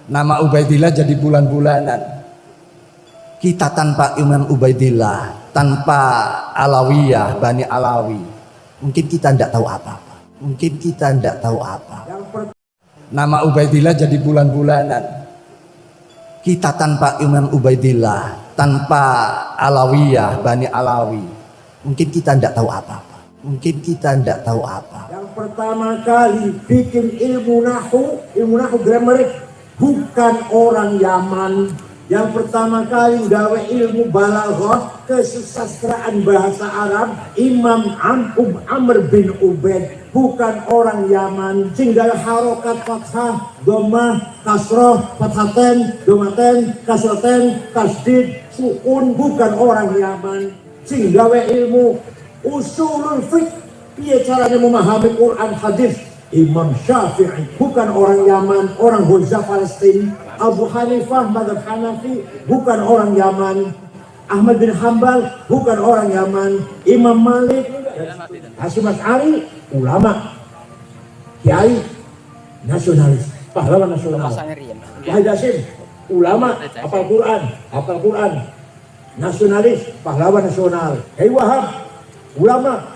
Nama Ubaidillah jadi bulan-bulanan. Kita tanpa Imam Ubaidillah, tanpa Alawiyah, Bani Alawi, mungkin kita tidak tahu apa-apa. Mungkin kita tidak tahu apa. Nama Ubaidillah jadi bulan-bulanan. Kita tanpa Imam Ubaidillah, tanpa Alawiyah, Bani Alawi, mungkin kita tidak tahu apa-apa. Mungkin kita tidak tahu apa. Yang pertama kali bikin ilmu nahu grammar, bukan orang Yaman. Yang pertama kali gawe ilmu balaghah, kesusastraan bahasa Arab, Imam Amr bin Ubaid, bukan orang Yaman. Singgal harokat fathah, dhammah, kasroh, fathaten, dhammaten, kasraten, tasdid, sukun, bukan orang Yaman. Sing gawe ilmu usulul fiqh, piye caranya memahami Quran hadis, Imam Syafi'i, bukan orang Yaman, orang Gaza Palestina. Abu Hanifah mazhab Hanafi, bukan orang Yaman. Ahmad bin Hambal, bukan orang Yaman. Imam Malik, Hasyim Asy'ari, ulama, kiai, nasionalis, pahlawan nasional. Wahid Hasyim, ulama, hafal Quran, nasionalis, pahlawan nasional. Kiai Wahab, ulama,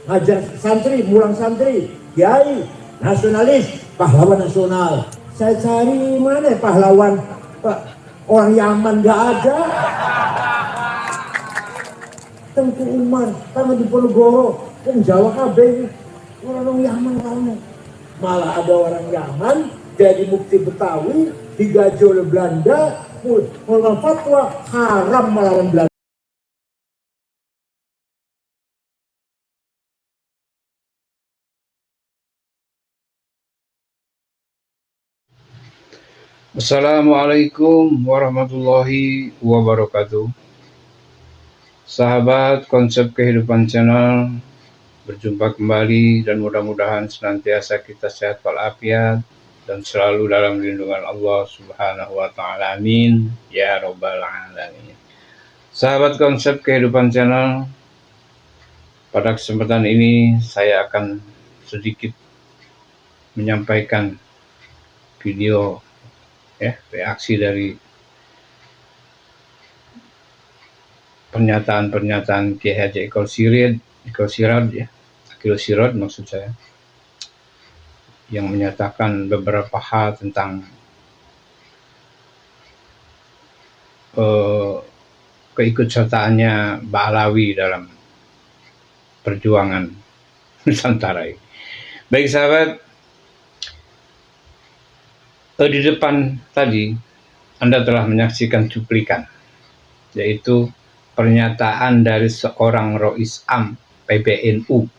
ngajar santri, mulang santri, kiai, nasionalis, pahlawan nasional. Saya cari mana pahlawan orang Yaman, nggak ada. Tengku Umar, tangan di Ponorogo, dan Jawa KB, orang Yaman mana? Malah ada orang Yaman jadi mufti Betawi, digaji oleh Belanda, mengeluarkan fatwa haram melawan Belanda. Assalamualaikum warahmatullahi wabarakatuh. Sahabat Konsep Kehidupan Channel, berjumpa kembali dan mudah-mudahan senantiasa kita sehat walafiat dan selalu dalam lindungan Allah Subhanahu wa taala. Amin ya rabbal alamin. Sahabat Konsep Kehidupan Channel, pada kesempatan ini saya akan sedikit menyampaikan video reaksi dari pernyataan-pernyataan Kiai Haji Aqil Siraj maksud saya, yang menyatakan beberapa hal tentang keikutsertaannya Ba'alawi dalam perjuangan Nusantara ini. Baik sahabat, di depan tadi Anda telah menyaksikan cuplikan, yaitu pernyataan dari seorang Rois Am PBNU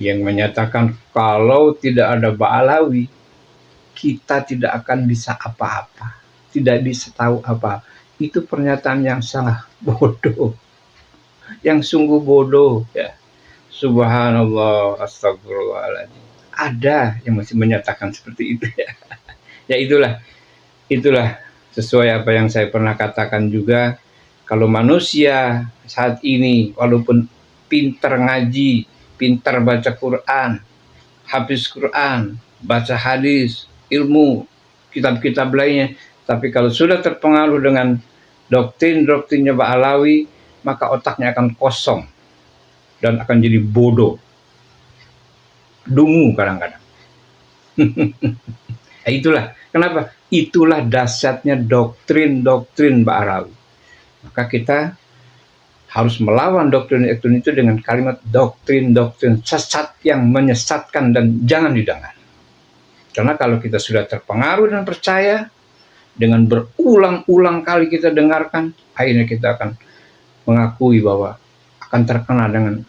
yang menyatakan kalau tidak ada Ba'alawi kita tidak akan bisa apa-apa, tidak bisa tahu apa. Itu pernyataan yang sangat bodoh, yang sungguh bodoh ya. Subhanallah, astagfirullahaladzim. Ada yang masih menyatakan seperti itu ya. Ya itulah sesuai apa yang saya pernah katakan juga. Kalau manusia saat ini walaupun pintar ngaji, pintar baca Quran, hafiz Quran, baca hadis, ilmu, kitab-kitab lainnya, tapi kalau sudah terpengaruh dengan doktrin-doktrinnya Ba'alawi, maka otaknya akan kosong dan akan jadi bodoh, dungu kadang-kadang. Itulah kenapa, itulah dahsyatnya doktrin Ba'alawi. Maka kita harus melawan doktrin itu dengan kalimat doktrin sesat yang menyesatkan dan jangan didengar. Karena kalau kita sudah terpengaruh dan percaya, dengan berulang-ulang kali kita dengarkan, akhirnya kita akan mengakui bahwa akan terkena dengan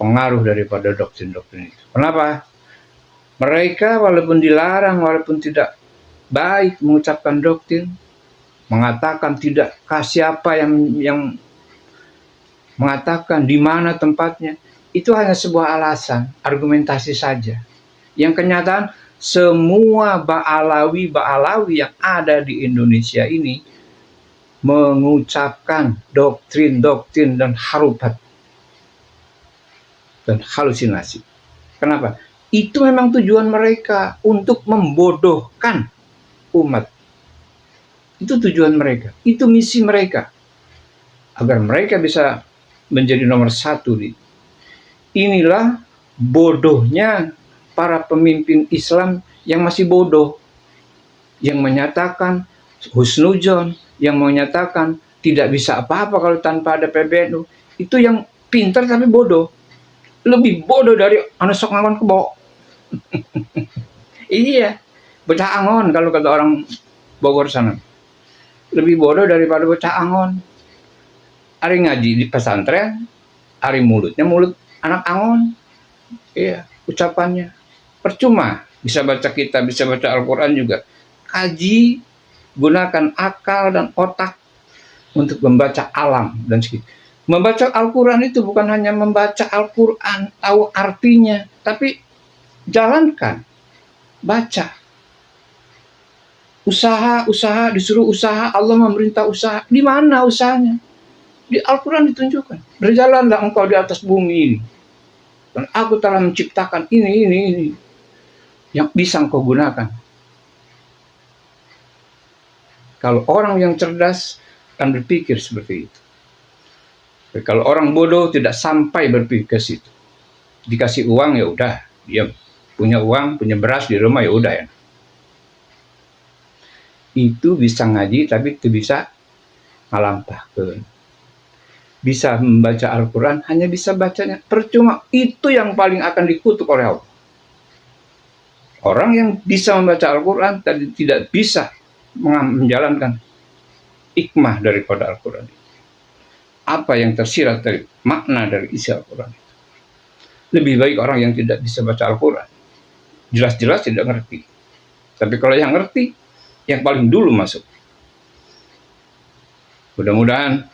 pengaruh daripada doktrin itu. Kenapa? Mereka walaupun dilarang, walaupun tidak baik mengucapkan doktrin, mengatakan tidak, siapa yang mengatakan di mana tempatnya, itu hanya sebuah alasan, argumentasi saja. Yang kenyataan semua Ba'alawi yang ada di Indonesia ini mengucapkan doktrin dan harupat dan halusinasi. Kenapa? Itu memang tujuan mereka untuk membodohkan umat. Itu tujuan mereka, itu misi mereka, agar mereka bisa menjadi nomor satu. Inilah bodohnya para pemimpin Islam yang masih bodoh, yang menyatakan husnuzon, yang menyatakan tidak bisa apa-apa kalau tanpa ada PBNU. Itu yang pintar tapi bodoh, lebih bodoh dari anu sok ngangon kebo. Iya, bocah angon kalau kata orang Bogor sana. Lebih bodoh daripada bocah angon. Ari ngaji di pesantren, ari mulutnya mulut anak angon. Iya, ucapannya. Percuma bisa baca kitab, bisa baca Al-Quran juga. Kaji, gunakan akal dan otak untuk membaca alam dan segitu. Membaca Al-Quran itu bukan hanya membaca Al-Quran, tahu artinya, tapi jalankan, baca. Usaha, disuruh usaha, Allah memerintah usaha. Di mana usahanya? Di Al-Quran ditunjukkan. Berjalanlah engkau di atas bumi ini. Dan aku telah menciptakan ini. Yang bisa engkau gunakan. Kalau orang yang cerdas akan berpikir seperti itu. Tapi kalau orang bodoh tidak sampai berpikir ke situ. Dikasih uang ya udah, diam. Punya uang, punya beras di rumah ya udah ya. Itu bisa ngaji tapi itu bisa ngalampahkeun. Bisa membaca Al-Quran hanya bisa bacanya, percuma. Itu yang paling akan dikutuk oleh Allah. Orang yang bisa membaca Al-Quran tadi tidak bisa menjalankan hikmah daripada Al-Quran. Apa yang tersirat dari makna dari isi Al-Quran itu. Lebih baik orang yang tidak bisa baca Al-Quran, jelas-jelas tidak ngerti. Tapi kalau yang ngerti, yang paling dulu masuk. Mudah-mudahan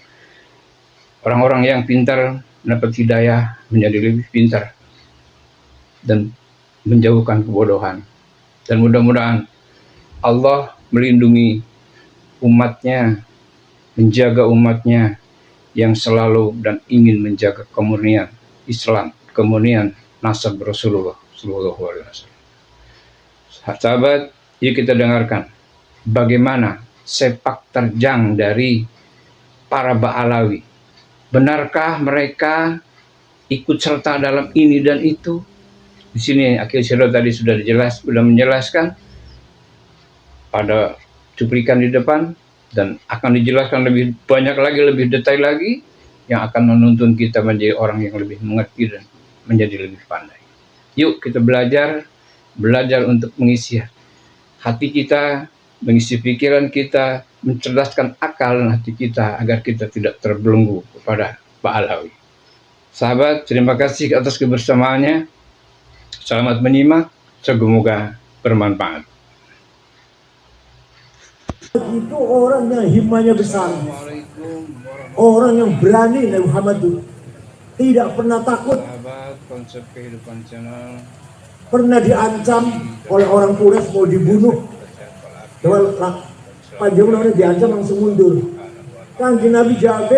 orang-orang yang pintar mendapat hidayah menjadi lebih pintar dan menjauhkan kebodohan. Dan mudah-mudahan Allah melindungi umatnya, menjaga umatnya yang selalu dan ingin menjaga kemurnian Islam, kemurnian nasab Rasulullah Sallallahu Alaihi Wasallam. Sahabat, yuk kita dengarkan bagaimana sepak terjang dari para Ba'alawi. Benarkah mereka ikut serta dalam ini dan itu? Di sini Akil Sirot tadi sudah menjelaskan pada cuplikan di depan, dan akan dijelaskan lebih banyak lagi, lebih detail lagi, yang akan menuntun kita menjadi orang yang lebih mengerti dan menjadi lebih pandai. Yuk kita belajar untuk mengisi hati kita, mengisi pikiran kita, mencerdaskan akal dan hati kita agar kita tidak terbelenggu kepada Ba'alawi. Sahabat, terima kasih atas kebersamaannya. Selamat menyimak, semoga bermanfaat. Itu orang yang himmahnya besar, orang yang berani. Nabi Muhammad itu tidak pernah takut. Konsep kehidupan channel Pernah diancam oleh orang Quraisy mau dibunuh. Panjang diancam langsung mundur. Kanjeng Nabi jawab,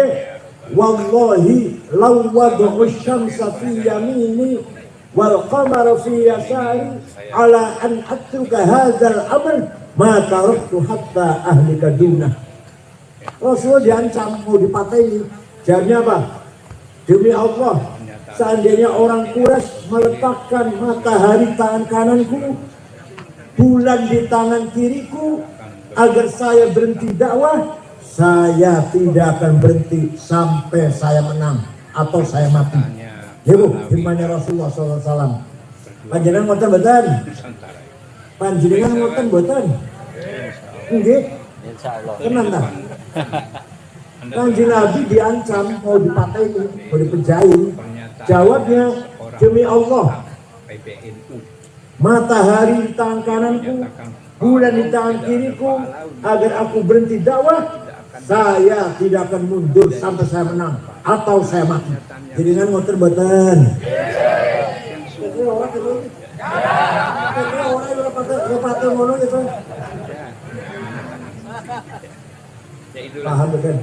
wallahi law wada'u syamsa fi yamini wal qamara fi yasari ala an atruka hadzal amr ma taraktu hatta ahlika dunah. Rasul diancam mau dipatahin. Jawabnya apa? Demi Allah, seandainya orang Quraisy meletakkan matahari tangan kananku, bulan di tangan kiriku, agar saya berhenti dakwah, saya tidak akan berhenti sampai saya menang atau saya mati. Ibu, himmahnya Rasulullah SAW. Panjenengan ngoten mboten? Panjenengan ngoten mboten? Nggih. Insyaallah. Tenan ta? Kanjeng Nabi diancam mau dipatahin, mau dipenjahit. Jawabnya, demi Allah, matahari di tangan kananku, bulan di tangan kiriku, agar aku berhenti dakwah, saya tidak akan mundur sampai saya menang atau saya mati. Jadi kan ngoten mboten. Paham betul?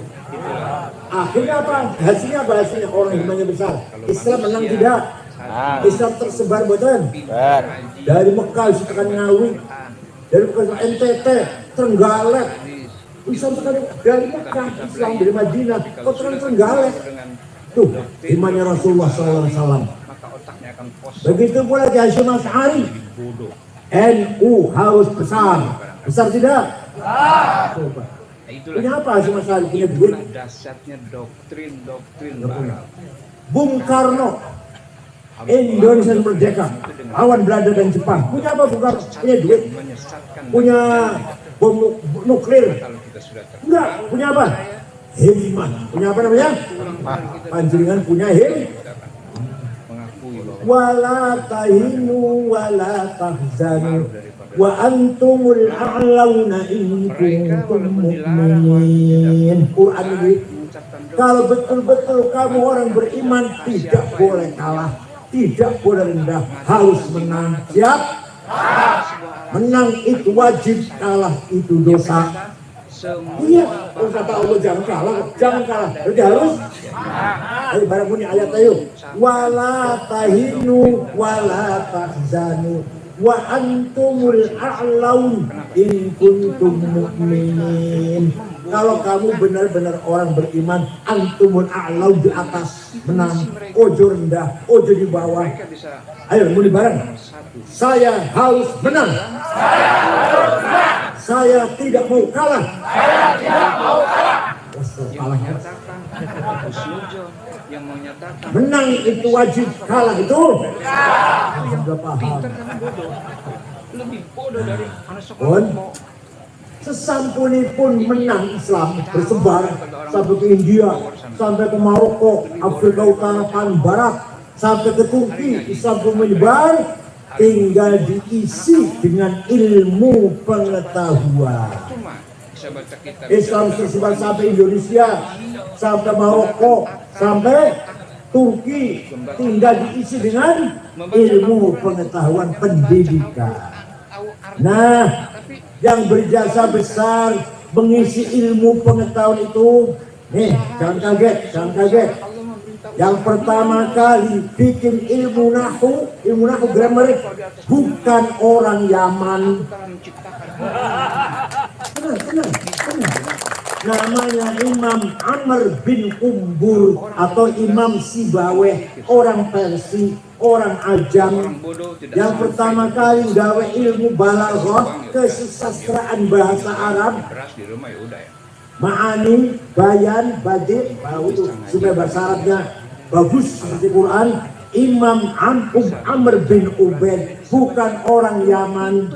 Akhirnya apa? Hasilnya apa? Hasilnya orang imannya besar. Islam menang tidak? Islam tersebar betul. Dari Mekah tekan Ngawi, dari Mekah NTT, Trenggalek. Islam sekali dari Mekah, Islam dari Madinah, kok Trenggalek. Tuh, imannya Rasulullah SAW. Begitu pula di Hasyim Asy'ari. NU harus besar. Besar tidak? Coba. Punya apa Hasyim Asy'ari? Punya duit. Dasarnya doktrin Bung Karno, Indonesia merdeka, lawan Belanda dan Jepang. Punya apa Bung Karno? Punya duit. Punya bom nuklir. Enggak, punya apa? Hikmah. Punya apa namanya? Panjenengan punya hikmah. Wala tahinu wala tahzanu wa antumul a'launa in kuntum mu'minin. Quran ini, kalau betul-betul kamu orang beriman, tidak boleh kalah, tidak boleh rendah, harus menang. Siap? Menang itu wajib, kalah itu dosa. Iya, terus kata Allah jangan kalah, berarti harus. Ayo barang punya ayat ayo. Wala tahinu wala tahzanu wa antumul a'laun in kuntum mu'minin. Kalau kamu benar-benar orang beriman, antumul a'laun, di atas, menang, ojo rendah, ojo di bawah. Ayo muni bareng. Saya harus menang. Saya tidak mau kalah. Menang itu wajib, kalah itu sudah paham. Lebih bodoh dari anak Pun sekolah. sesampunipun menang Islam bersebar sampai ke India, sampai ke Maroko, Afrika Utara, Paling Barat, sampai ke Turki, Islam pun menyebar. Tinggal diisi dengan ilmu pengetahuan. Islam tersebar sampai Indonesia, sampai Maroko, sampai Turki. Tinggal diisi dengan ilmu pengetahuan pendidikan. Nah, yang berjasa besar mengisi ilmu pengetahuan itu, nih, jangan kaget. Yang pertama kali bikin ilmu nahu grammar, bukan orang Yaman. Tenang. Namanya Imam Amr bin Kumbur atau Imam Sibaweh, orang Persia, orang Ajam. Yang pertama kali gawe ilmu balaghah, kesusastraan bahasa Arab. Ma'ani, bayan, badi, itu supaya bahasa Arabnya bagus seperti Quran. Imam Amr bin Ubaid, bukan orang Yaman.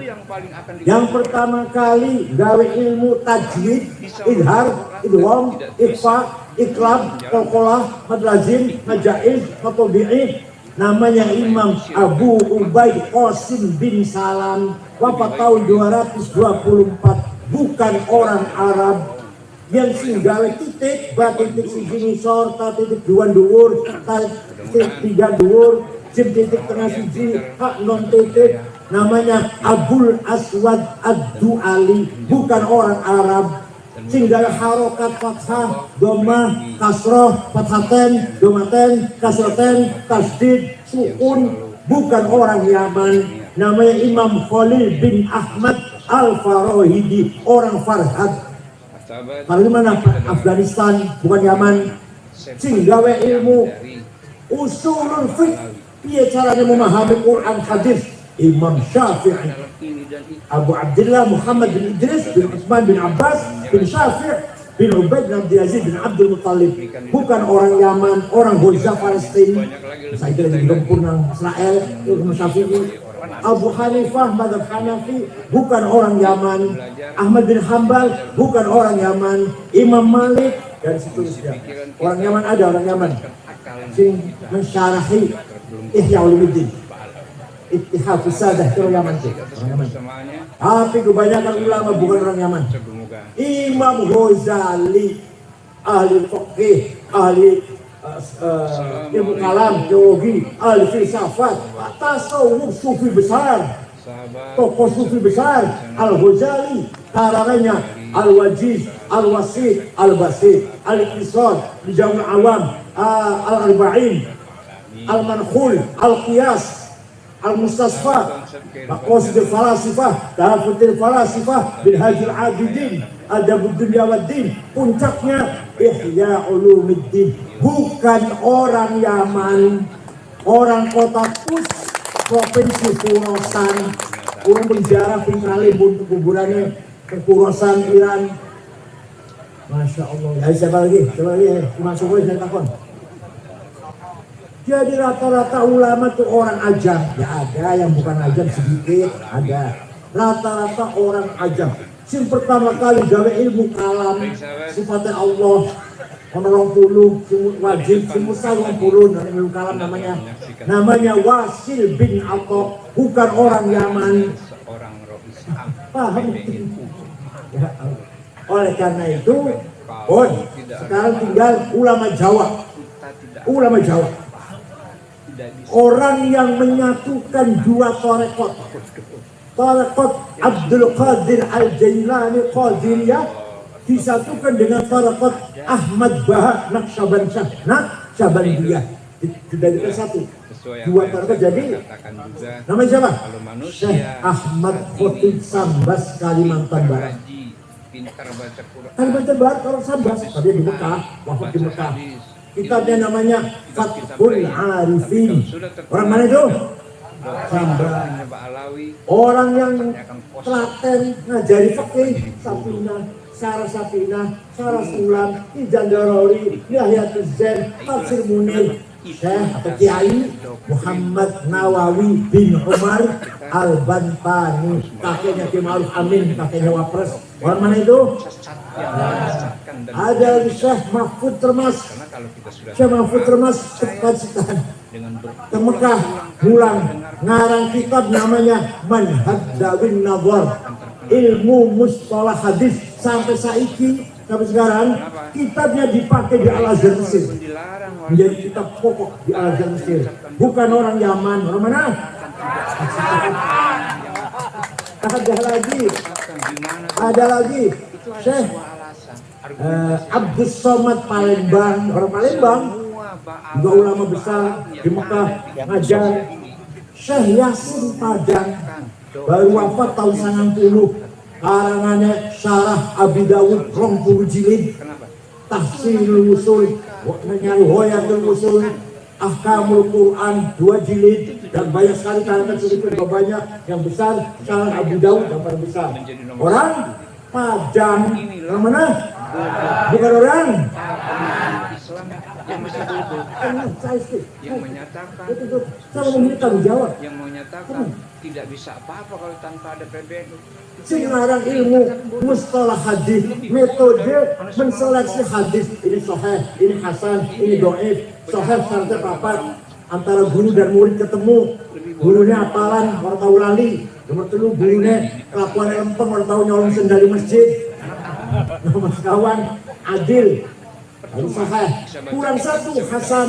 Yang pertama kali gawe ilmu tajwid, idhar, idgham, ikhfa, iklab, qalqalah, mad lazim, majaiz, matobi'i. Namanya Imam Abu Ubaid Qasim bin Salam, wafat tahun 224, bukan orang Arab. Yang singgawe titik, titik siji ngisor, titik dua dhuwur, titik tiga dhuwur, titik tengah siji, hak non titik. Namanya Abul Aswad Ad-Du'ali, bukan orang Arab. Singgawe harokat fathah, dhammah, kasroh, fathaten, dhammaten, kasroten, tasdid, sukun, bukan orang Yaman. Namanya Imam Khalil bin Ahmad Al-Farahidi, orang Farhad. Bagaimana Afghanistan, bukan Yaman. Singgawe ilmu usulul fiqh, piye caranya memahami Quran hadis. Imam Syafi'i, Abu Abdullah Muhammad bin Idris bin Utsman bin Abbas bin Syafi' bin Ubaid bin Abdul Aziz bin Abdul Muttalib, bukan orang Yaman, orang Gaza Palestina. Saya kira di gempur nang Israel, Imam Syafi'i. Abu Hanifah mazhab Hanafi, bukan orang Yaman. Ahmad bin Hambal, bukan orang Yaman. Imam Malik dan seterusnya. Orang Yaman ada orang Yaman. Sing mensyarahi Ihya Ulumuddin, Ittihad Sadah, itu orang Yaman tuh. Orang Yaman. Tapi kebanyakan ulama bukan orang Yaman. Imam Ghazali, ahli fiqh, ahli ilmu kalam, teologi, ahli filsafat, tasawuf, sufi besar, tokoh sufi besar. Al-Ghazali, karangannya Al-Wajiz, Al-Wasit, Al-Basit, Al-Iqtisad, Al-Jami' Awam, Al-Arba'in, al-mankhul, al-qiyas, al-mustasfa, maqasidul falasifah, tahafutul falasifah, binhajul abidin, adabud dunya waddin. Puncaknya Ihya Ulumuddin. Bukan orang Yaman, orang kota Kus, provinsi Khorasan, orang berziarah Pingrali untuk kuburannya ke Khorasan Iran. Masya Allah. Ya, siapa lagi? Masuk aja saya takon. Jadi rata-rata ulama tuh orang ajam. Ya ada yang bukan ajam sedikit, ada. Rata-rata orang ajam. Yang pertama kali gawe ilmu kalam, sifatnya Allah, orang puluh, wajib, semua saling puluh, dan ilmu kalam namanya Wasil bin Atha, bukan orang Yaman. Paham? Ya, oleh karena itu, sekarang tinggal ulama Jawa. Ulama Jawa. Orang yang menyatukan dua tarekat. Tarekat Abdul Qadir Al-Jailani Qadiriyah disatukan dengan tarekat Ahmad Bahar Naqsyabandiyah. Dijadikan satu. Dua tarekat jadi namanya siapa? Syekh Ahmad Khotib Sambas Kalimantan Barat. Kalimantan Barat orang Sambas, tapi di Mekah, wafat di Mekah. Kitabnya namanya Fathul Arifin. Orang mana itu? Sambas. Orang yang telaten ngajari fikih, Sapinah, Sarah Sulam, Ijan Darori, Yahyatul Zain, Tafsir Munir, Syekh atau Kiai Muhammad Nawawi bin Umar Al-Bantani, kakeknya Ki Ma'ruf Amin, kakeknya Wapres. Orang mana itu? Ada Syekh Mahfud Termas. Syekh Mahfud Termas cepat ke Mekah, pulang ngarang kitab namanya Manhaj Dawin Nadhar, ilmu mustalah hadis. Sampai sekarang kitabnya dipakai di Al-Azhar Mesir, menjadi kitab pokok di Al-Azhar Mesir. Bukan orang Yaman. Orang mana? Ada lagi Syekh Abdus Somad Palembang. Orang Palembang juga ulama besar di Mekah ngajar. Syekh Yasin Padang baru wafat tahun 90. Karangannya Syarah Abi Dawud 20 jilid, Tahsilul Usul, Hoyatul Usul, Ahkamul Quran 2 jilid, dan banyak sekali karangan sedikit banyak yang besar. Syarah Abi Dawud yang paling besar. Orang Padang. Yang mana? Bukan orang Islam yang masih bodoh, yang menyatakan yang menyatakan tidak bisa apa-apa kalau tanpa ada PBNU. Singarang ilmu mustalah hadis, metode menseleksi hadis, ini sahih, ini hasan, ini dhaif. Sahih syaratnya papat, antara guru dan murid ketemu. Gurunya apalan, orang tahu lali. Nomor 3 gurunya kelakuan lempeng, orang tahu nyolong sendal di masjid. Nomor kawan adil, harus sahih. Kurang 1 hasan,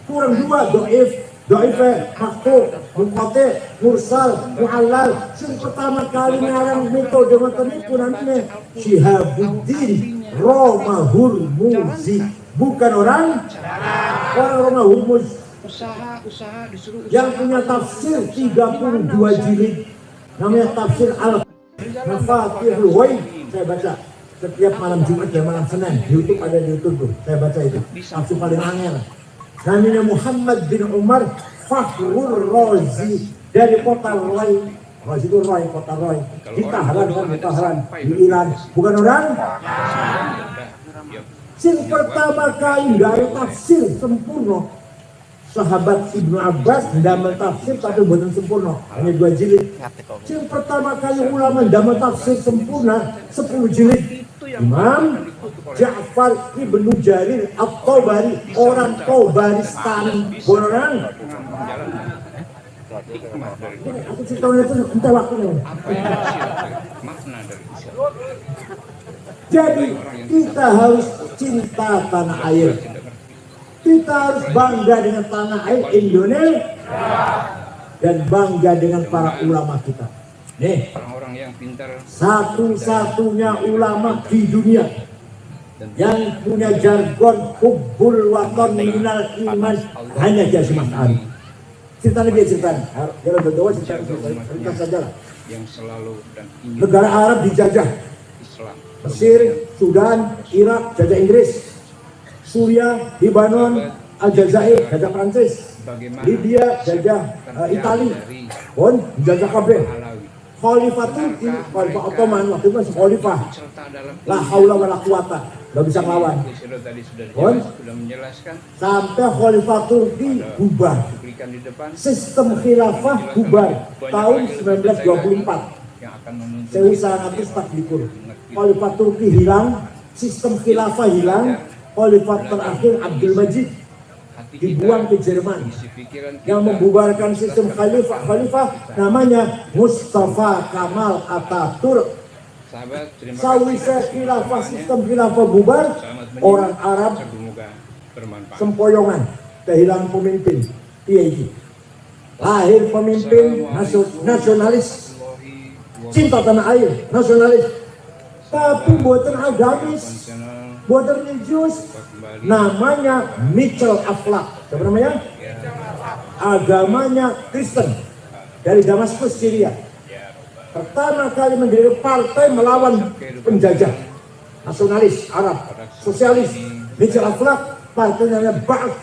kurang 2 dhaif. Dhaifah, maktu, mukate, mursal, mu'allal. Yang pertama kali ngarang metode itu namanya Syihabuddin Romahur Muzi. Bukan orang Romahur Muzi. Usaha disuruh Yang punya tafsir 32 jilid. Namanya tafsir Al-Fatihul Ghaib. Saya baca setiap malam Jumat dan malam Senin. YouTube ada di YouTube tuh. Saya baca itu. Tafsir paling angel. Namanya Muhammad bin Umar Fakhrul Razi dari kota Roy. Razi itu Roy, kota Roy. Di Tehran, di Iran. Bukan orang? Yang pertama kali dari tafsir sempurna. Sahabat Ibnu Abbas ndamel tafsir tapi bukan sempurna, hanya 2 jilid. Yang pertama kali ulama ndamel tafsir sempurna 10 jilid. Imam Ja'far Ibnu Jarir At-Tabari, orang Tabaristan. Orang aku cerita itu entah waktunya. Jadi kita harus cinta tanah air. Kita harus bangga dengan tanah air Indonesia dan bangga dengan para ulama kita. Nih, orang-orang yang pintar, satu-satunya ulama di dunia yang punya jargon hubbul waton minal iman hanya Kiai Mas Ari. Cerita lagi cerita. Jangan berdoa cerita saja lah. yang selalu dan ingin Negara Arab dijajah. Islam. Mesir, Sudan, Irak, jajah Inggris. Suriah, Lebanon, Aljazair, jajah Prancis. Bagaimana Libya, jajah Itali. dari Pun jajah kabeh. Alawi Khalifah Turki, Khalifah Ottoman waktu itu masih khalifah. serta dalam La haula wala quwata, nggak bisa ngelawan. tadi sudah Pun sudah menjelaskan sampai Khalifah Turki bubar. cuplikan di depan Sistem khilafah bubar tahun 1924. yang akan menuntut Sewu sangatus taklikur. Khalifah Turki hilang, sistem khilafah hilang. Khalifah terakhir Abdul Majid hati dibuang ke Jerman. isi pikiran Yang membubarkan sistem khalifah namanya Mustafa Kamal Ataturk. sahabat. Terima Sawise khilafah sistem khilafah bubar, orang Arab semoga bermanfaat. sempoyongan, kehilangan pemimpin. Iya ini. Lahir pemimpin nasionalis, cinta tanah air, nasionalis. Tapi buatan agamis, buatan religius, namanya Mitchell Akhlak. Siapa namanya? Agamanya Kristen dari Damaskus, Syria. Pertama kali mendirikan partai melawan penjajah, nasionalis Arab, sosialis. Mitchell Akhlak, partainya Ba'ath.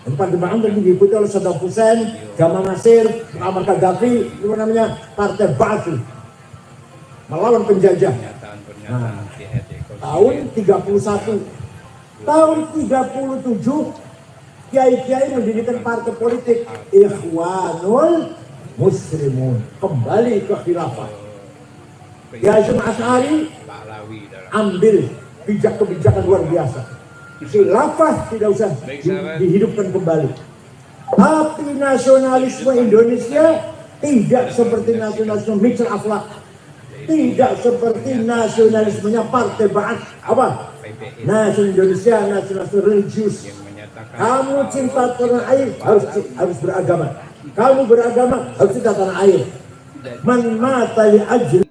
Dan partai Ba'ath itu diikuti oleh Saddam Hussein, Gamal Nasir, Muammar Gaddafi, itu namanya partai Ba'ath. Melawan penjajah. Nah, tahun 31, tahun 37, kiai-kiai mendirikan partai politik Ikhwanul Muslimun, kembali ke khilafah. Kiai Hasyim Asy'ari ambil kebijakan luar biasa. Khilafah tidak usah dihidupkan kembali. Tapi nasionalisme Indonesia tidak seperti nasionalisme Mitchell Akhlak, tidak seperti nasionalismenya Partai Ba'ath. Apa? Nasional Indonesia, nasionalisme religius. Kamu cinta tanah air harus beragama. Kamu beragama harus cinta tanah air. Man mata li ajli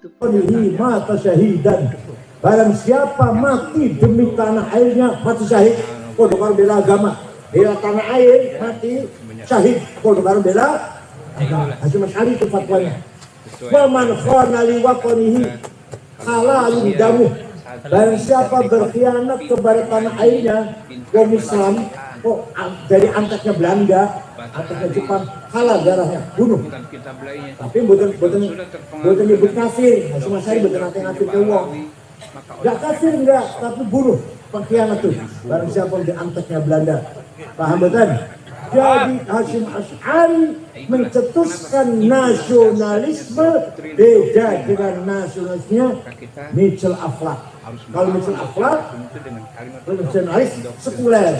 mata syahidan. Barang siapa mati demi tanah airnya mati syahid. Kodo karo bela agama, bela tanah air mati syahid. Kodo karo bela agama. Hasyim Asy'ari itu fatwanya. Wa man khana li waqanihi halalun damu. Barang siapa berkhianat kepada tanah airnya, kaum Islam, dari angkatnya Belanda, angkatnya Jepang, halal darahnya, bunuh. Tapi bukan nyebut kafir, Hasyim Asy'ari bukan nanti ke wong. Gak kafir enggak, tapi bunuh, pengkhianat tuh. Barang siapa di angkatnya Belanda, paham betul? Jadi Hasyim Asy'ari mencetuskan nasionalisme beda dengan nasionalisnya Mitchell Akhlak. Kalau Mitchell Akhlak, nasionalis sekuler.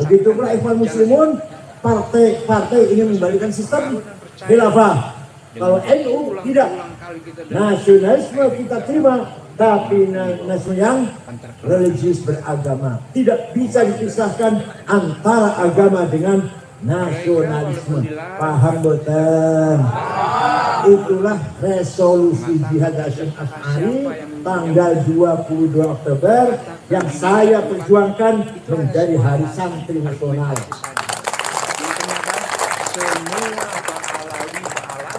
Begitu pula Ikhwan Muslimun, partai ingin membalikan sistem khilafah. Kalau NU tidak, nasionalisme kita terima, tapi nasionalisme yang religius beragama. Tidak bisa dipisahkan antara agama dengan nasionalisme. Paham betul? Itulah resolusi Jihad Hasyim Asy'ari tanggal 22 Oktober yang saya perjuangkan menjadi Hari Santri Nasional.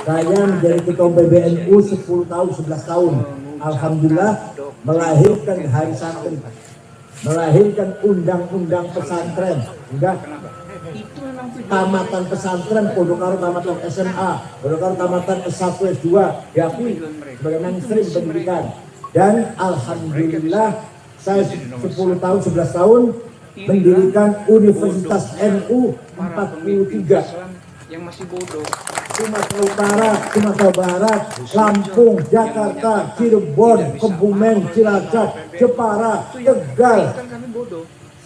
Saya menjadi ketua PBNU 10 tahun, 11 tahun. Alhamdulillah melahirkan Hari Santri, melahirkan undang-undang pesantren. Enggak, tamatan pesantren, Pondokaro tamatan SMA, Pondokaro tamatan S1, S2 diakui sebagai mainstream pendidikan. Dan alhamdulillah saya 10 tahun, 11 tahun mendirikan Universitas NU 43 yang masih bodoh. Sumatera Utara, Sumatera Barat, Lampung, Jakarta, Cirebon, Kebumen, Cilacap, Jepara, Tegal,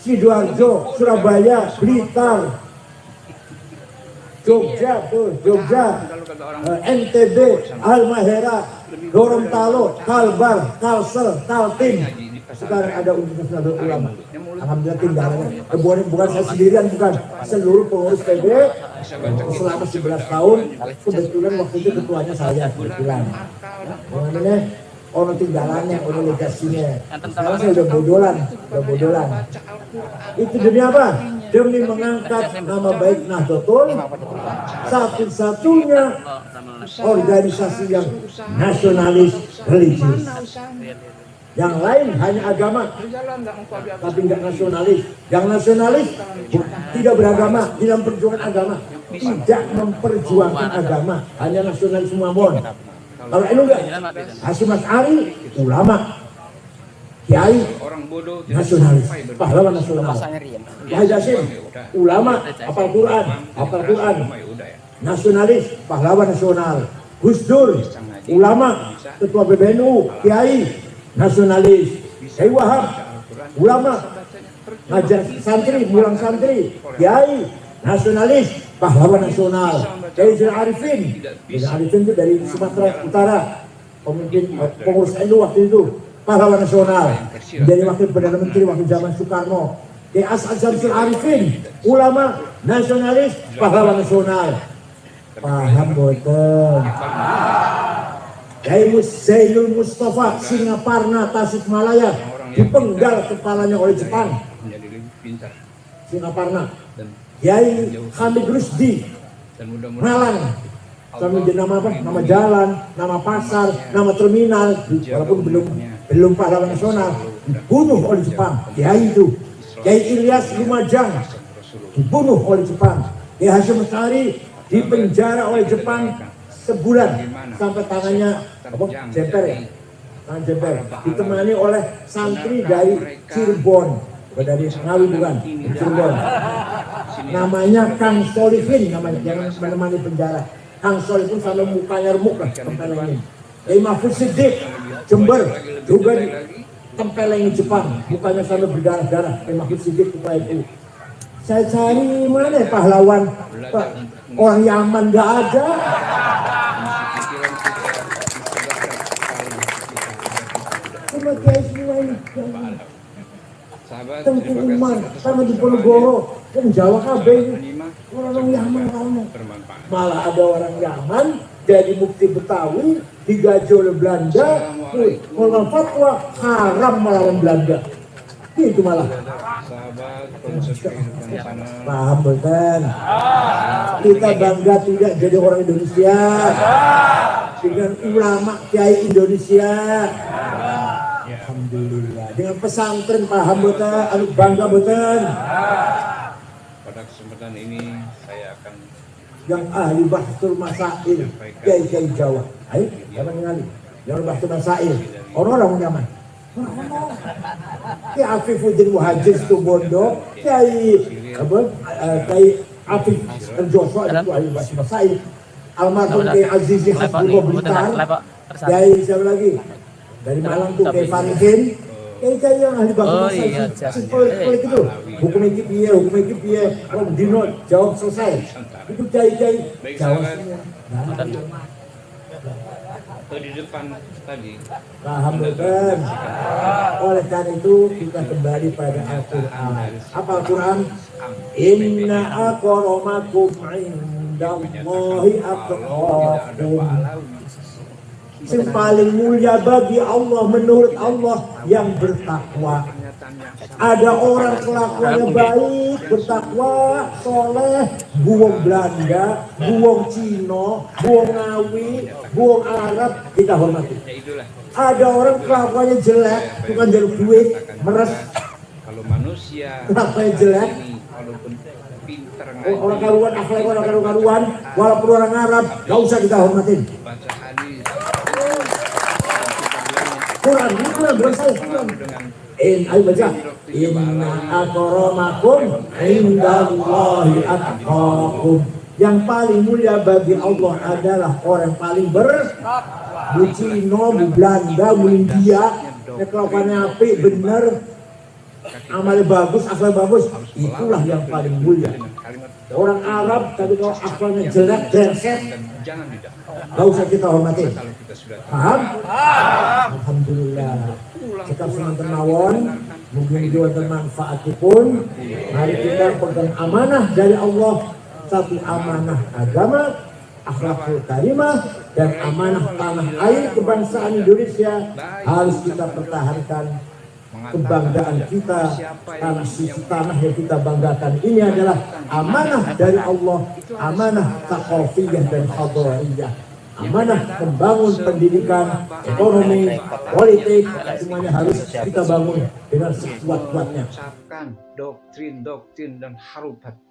Sidoarjo, Surabaya, Blitar, Jogja, NTB, Halmahera, Gorontalo, Kalbar, Kalsel, Kaltim. Sekarang ada Universitas Nahdlatul Ulama. Alhamdulillah tinggalannya. Bukan saya sendirian, bukan. Seluruh pengurus PB selama 11 tahun. Kebetulan waktu itu ketuanya saya kebetulan. Namanya ono tinggalannya, ono legasinya. Sekarang saya udah bodolan. Itu demi apa? Demi mengangkat nama baik Nahdlatul, satu-satunya organisasi yang nasionalis religius. Yang lain hanya agama, tapi nggak nasionalis. Yang nasionalis tidak beragama, tidak memperjuangkan agama, tidak memperjuangkan agama, hanya nasionalis mawon. Kalau NU enggak, Hasyim Asy'ari ulama, kiai, nasionalis, pahlawan nasional. Wahid Hasyim ulama, hafal Quran, nasionalis, pahlawan nasional. Gus Dur ulama, ketua PBNU, kiai, nasionalis. Kiai Wahab ulama, ngajar santri, mulang santri, kiai, nasionalis, pahlawan nasional. Kiai Arifin itu dari Sumatera Utara, pemimpin pengurus NU waktu itu, pahlawan nasional, menjadi wakil perdana menteri waktu zaman Soekarno. Kiai Syamsul Arifin ulama, nasionalis, pahlawan nasional. Paham boten? Kiai Zainul Mustafa Singaparna Tasikmalaya dipenggal kepalanya oleh Jepang. Singaparna. Kiai Hamid Rusdi Malang. Sama nama apa? Nama jalan, nama pasar, nama terminal, walaupun belum pahlawan nasional, dibunuh oleh Jepang. Kiai itu. Kiai Ilyas Lumajang dibunuh oleh Jepang. Kiai Hasyim Asy'ari dipenjara oleh Jepang sebulan sampai tangannya jemper ya, tangan jemper, ditemani oleh santri dari Cirebon, dari Ngawi bukan, Cirebon, namanya Kang Solihin, namanya yang menemani penjara. Kang Solihin sampai mukanya remuk lah tempelengin. Mahfud Siddiq Jember juga ditempelengin Jepang, mukanya sampai berdarah-darah. Mahfud Siddiq ketua itu. Saya cari mana pahlawan, Pak? Orang Yaman nggak ada. Cuma kiai semua ini. Tengku Umar, sama di Ponorogo, kan Jawa kabeh ini. Orang Yaman kamu. Malah ada orang Yaman jadi mufti Betawi digaji oleh Belanda, mengeluarkan fatwa haram melawan Belanda. Itu malah. Paham bukan? Kita bangga tidak jadi orang Indonesia dengan ulama kiai Indonesia. Alhamdulillah. Dengan pesantren paham betul, anu bangga betul. Pada kesempatan ini saya akan yang ahli bahsul masail kiai Jawa. Ayo, jangan ngali. Yang bahsul masail. Orang-orang nyaman. Kiai Afifuddin Muhajir Situbondo, Kiai Afif Joso itu ahli bahsul masail. Almarhum Kiai Azizi Hasbullah Blitar. Kiai siapa lagi? Dari Malang tuh Kiai Farihin. Kiai yang ahli bahsul masail. Seperti itu. Hukum iki piye, Om Dino jawab selesai. Itu kiai jawab semua. di depan tadi. Paham bukan? Oleh karena itu kita kembali pada Al-Quran. Apa Al-Quran? Inna akramakum indallahi atqakum. Yang paling mulia bagi Allah menurut Allah yang bertakwa. Ada orang kelakuannya baik, bertakwa, soleh, buang Belanda, buang Cina, buang Ngawi, buang Arab, kita hormati. Ada orang kelakuannya jelek, bukan jalur duit, meres. Kalau manusia kelakuannya jelek, walaupun pinter orang karuan, akhlak orang karuan, walaupun orang Arab, gak usah kita hormatin. baca hadis, Quran, bukan saya, Quran. Ayo baca. Inna akramakum indallahi atqakum. Yang paling mulia bagi Allah adalah orang paling Bu Cina, Bu Belanda, Bu India, kelakuannya apik, bener, amalnya bagus, akhlak bagus, itulah yang paling mulia. Orang Arab tapi kalau akhlaknya jelek, brengsek, gak usah kita hormati. Paham? Alhamdulillah. Kita semangat mawon, mungkin juga bermanfaat pun. Mari kita pegang amanah dari Allah, satu amanah agama, akhlakul karimah dan amanah tanah air kebangsaan Indonesia harus kita pertahankan. Kebanggaan kita karena sisi tanah yang kita banggakan ini adalah amanah dari Allah, amanah thaqafiyah dan hadariyah, amanah membangun pendidikan, ekonomi, politik, semuanya harus kita bangun dengan sekuat-kuatnya. Doktrin dan harubat